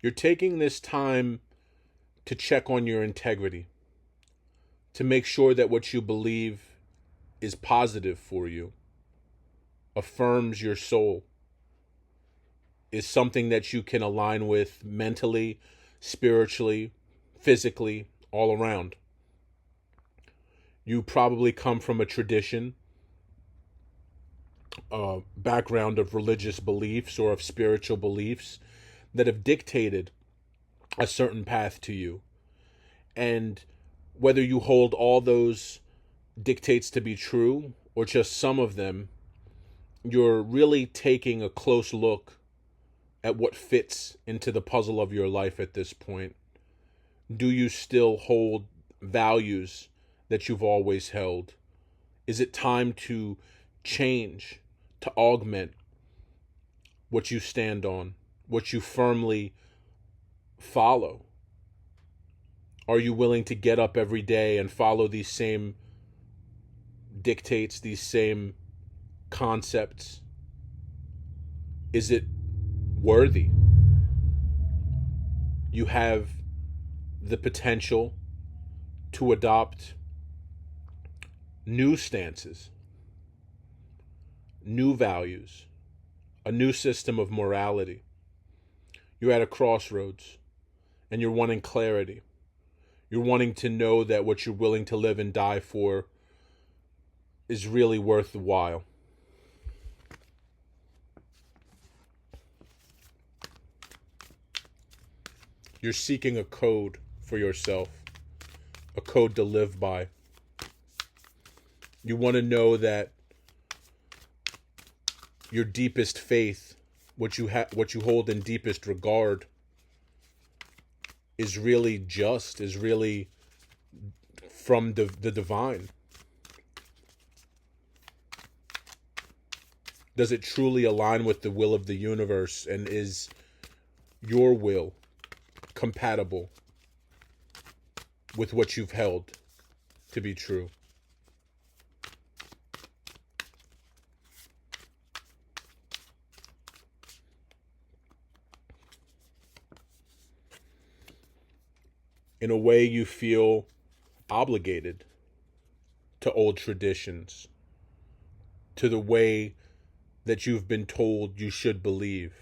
You're taking this time to check on your integrity, to make sure that what you believe is positive for you, affirms your soul, is something that you can align with mentally, spiritually, physically, all around. You probably come from a tradition, a background of religious beliefs or of spiritual beliefs that have dictated a certain path to you. And whether you hold all those dictates to be true or just some of them, you're really taking a close look at what fits into the puzzle of your life at this point. Do you still hold values that you've always held? Is it time to change, to augment what you stand on, what you firmly follow? Are you willing to get up every day and follow these same dictates, these same concepts? Is it worthy? You have the potential to adopt new stances, new values, a new system of morality. You're at a crossroads and you're wanting clarity. You're wanting to know that what you're willing to live and die for is really worth the while. You're seeking a code for yourself, a code to live by. You want to know that your deepest faith, what you hold in deepest regard, is really just, is really from the divine. Does it truly align with the will of the universe, and is your will compatible with what you've held to be true? In a way, you feel obligated to old traditions, to the way that you've been told you should believe.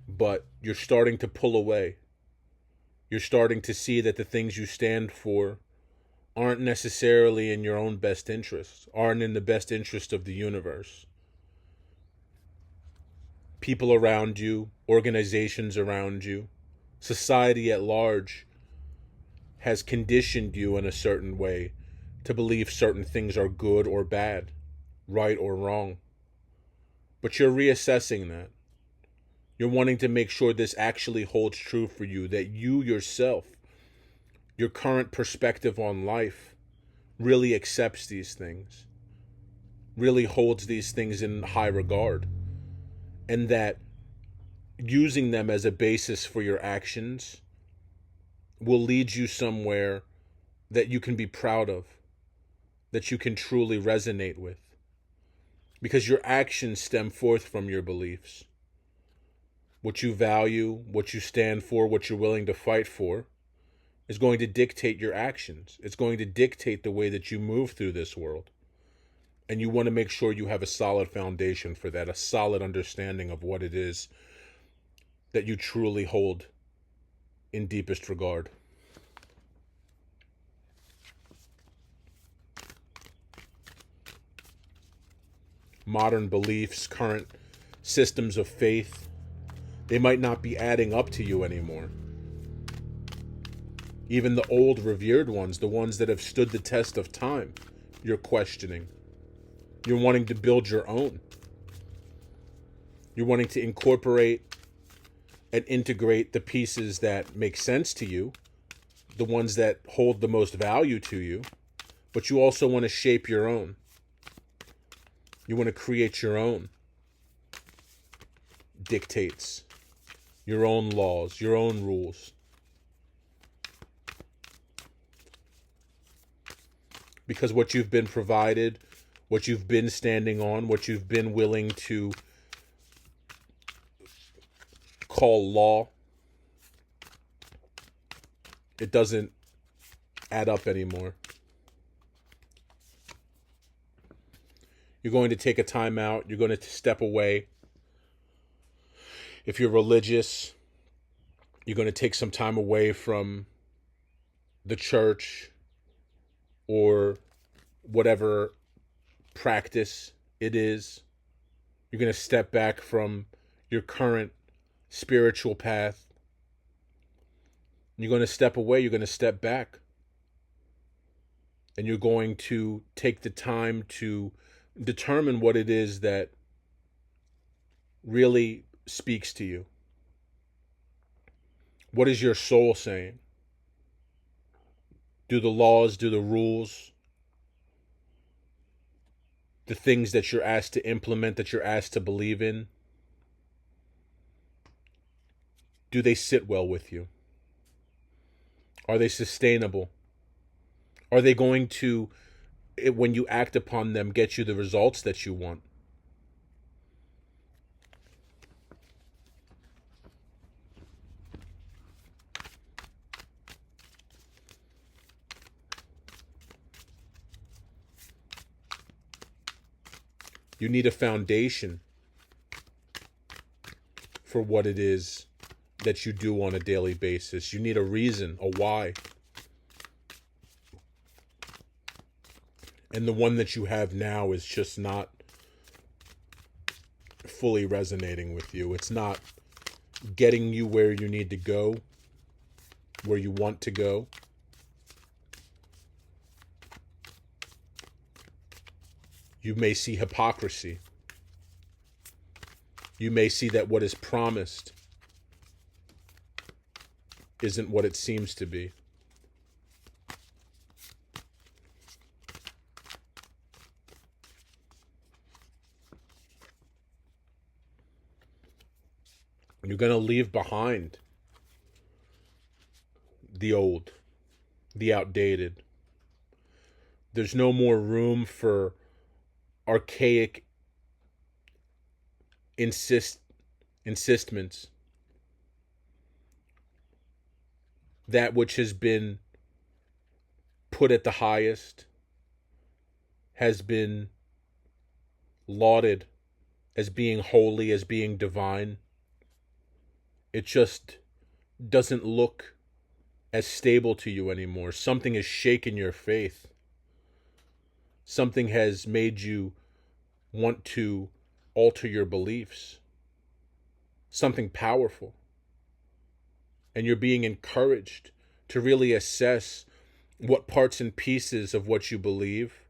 But you're starting to pull away. You're starting to see that the things you stand for aren't necessarily in your own best interest, aren't in the best interest of the universe. People around you, organizations around you, society at large has conditioned you in a certain way to believe certain things are good or bad, right or wrong. But you're reassessing that. You're wanting to make sure this actually holds true for you, that you yourself, your current perspective on life, really accepts these things, really holds these things in high regard, and that using them as a basis for your actions will lead you somewhere that you can be proud of, that you can truly resonate with, because your actions stem forth from your beliefs. What you value, what you stand for, what you're willing to fight for is going to dictate your actions. It's going to dictate the way that you move through this world. And you want to make sure you have a solid foundation for that, a solid understanding of what it is that you truly hold in deepest regard. Modern beliefs, current systems of faith, they might not be adding up to you anymore. Even the old revered ones, the ones that have stood the test of time, you're questioning. You're wanting to build your own. You're wanting to incorporate and integrate the pieces that make sense to you, the ones that hold the most value to you, but you also want to shape your own. You want to create your own dictates, your own laws, your own rules. Because what you've been provided, what you've been standing on, what you've been willing to call law, it doesn't add up anymore. You're going to take a time out. You're going to step away. If you're religious, you're going to take some time away from the church or whatever practice it is. You're going to step back from your current spiritual path. You're going to step away. You're going to step back. And you're going to take the time to determine what it is that really speaks to you. What is your soul saying? Do the laws, do the rules, the things that you're asked to implement, that you're asked to believe in, do they sit well with you? Are they sustainable? Are they going to, when you act upon them, get you the results that you want? You need a foundation for what it is that you do on a daily basis. You need a reason, a why. And the one that you have now is just not fully resonating with you. It's not getting you where you need to go, where you want to go. You may see hypocrisy. You may see that what is promised isn't what it seems to be. You're going to leave behind the old, the outdated. There's no more room for archaic insistments. That which has been put at the highest has been lauded as being holy, as being divine. It just doesn't look as stable to you anymore. Something has shaken your faith. Something has made you want to alter your beliefs. Something powerful. And you're being encouraged to really assess what parts and pieces of what you believe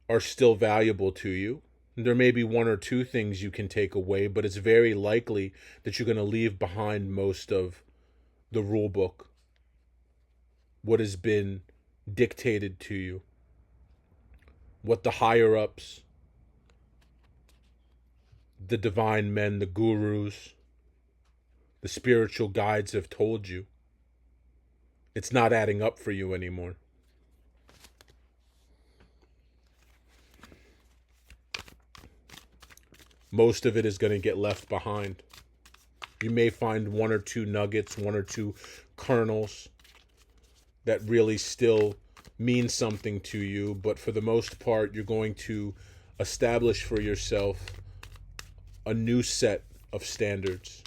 are still valuable to you. There may be one or two things you can take away, but it's very likely that you're going to leave behind most of the rule book, what has been dictated to you, what the higher-ups, the divine men, the gurus, the spiritual guides have told you. It's not adding up for you anymore. Most of it is going to get left behind. You may find one or two nuggets, one or two kernels that really still mean something to you, but for the most part, you're going to establish for yourself a new set of standards,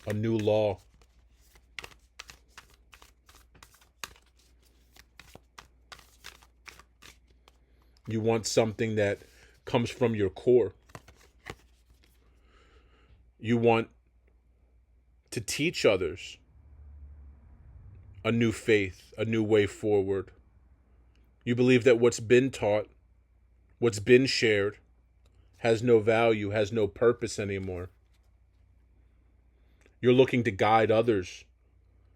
a new law. You want something that comes from your core. You want to teach others a new faith, a new way forward. You believe that what's been taught, what's been shared, has no value, has no purpose anymore. You're looking to guide others.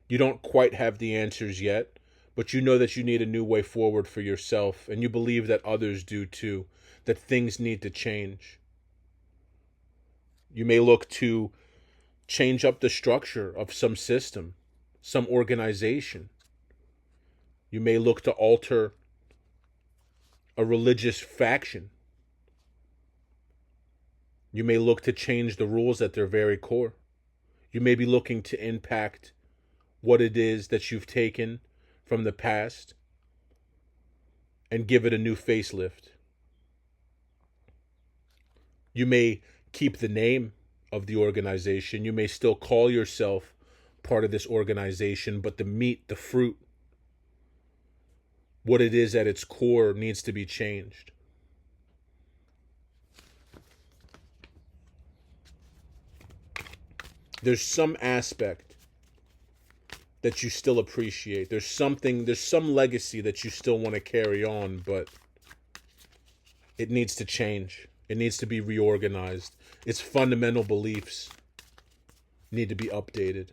You don't quite have the answers yet, but you know that you need a new way forward for yourself, and you believe that others do too, that things need to change. You may look to change up the structure of some system, some organization. You may look to alter a religious faction. You may look to change the rules at their very core. You may be looking to impact what it is that you've taken from the past and give it a new facelift. You may keep the name of the organization. You may still call yourself part of this organization, but the meat, the fruit, what it is at its core needs to be changed. There's some aspect that you still appreciate. There's some legacy that you still want to carry on, but it needs to change. It needs to be reorganized. Its fundamental beliefs need to be updated.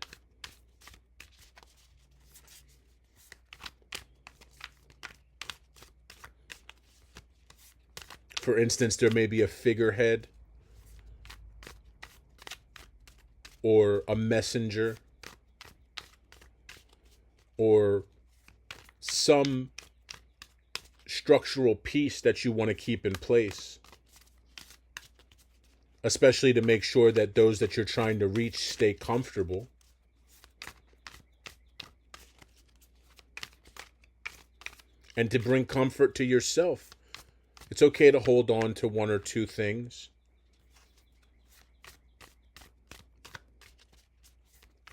For instance, there may be a figurehead or a messenger or some structural piece that you want to keep in place, especially to make sure that those that you're trying to reach stay comfortable. And to bring comfort to yourself. It's okay to hold on to one or two things.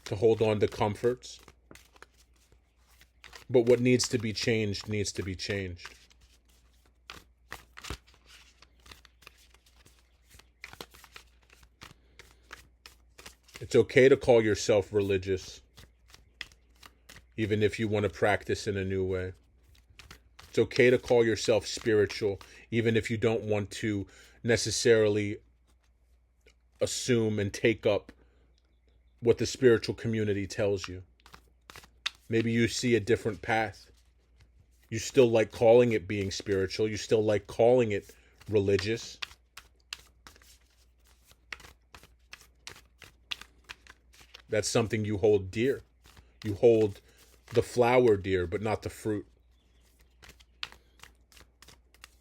To hold on to comforts. But what needs to be changed needs to be changed. It's okay to call yourself religious, even if you want to practice in a new way. It's okay to call yourself spiritual, even if you don't want to necessarily assume and take up what the spiritual community tells you. Maybe you see a different path. You still like calling it being spiritual. You still like calling it religious. That's something you hold dear. You hold the flower dear, but not the fruit.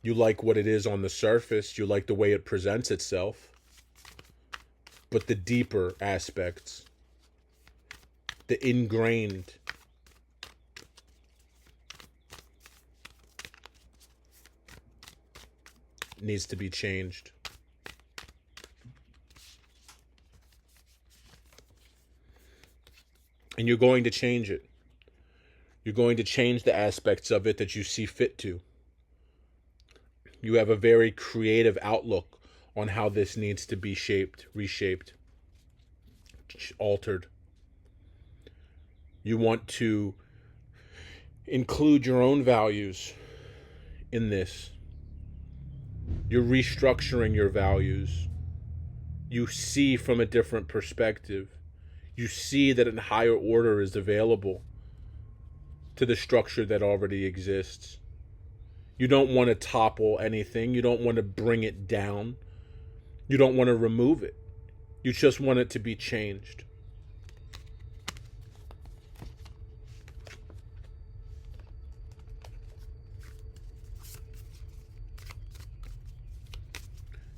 You like what it is on the surface. You like the way it presents itself. But the deeper aspects, the ingrained, needs to be changed. And you're going to change it. You're going to change the aspects of it that you see fit to. You have a very creative outlook on how this needs to be shaped, reshaped, altered. You want to include your own values in this. You're restructuring your values. You see from a different perspective. You see that a higher order is available to the structure that already exists. You don't want to topple anything. You don't want to bring it down. You don't want to remove it. You just want it to be changed.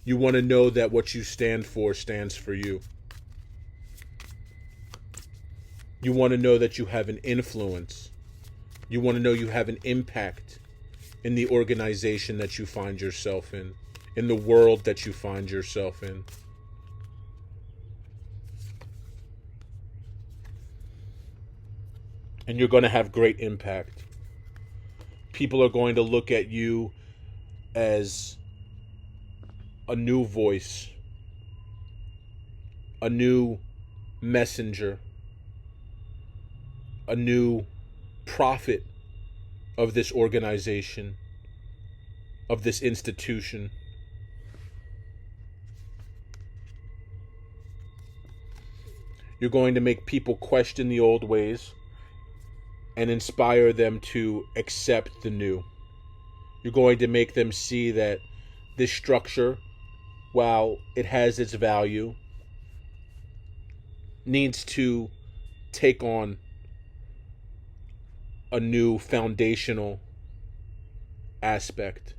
You want to know that what you stand for stands for you. You want to know that you have an influence. You want to know you have an impact in the organization that you find yourself in the world that you find yourself in. And you're going to have great impact. People are going to look at you as a new voice, a new messenger, a new prophet of this organization, of this institution. You're going to make people question the old ways and inspire them to accept the new. You're going to make them see that this structure, while it has its value, needs to take on a new foundational aspect.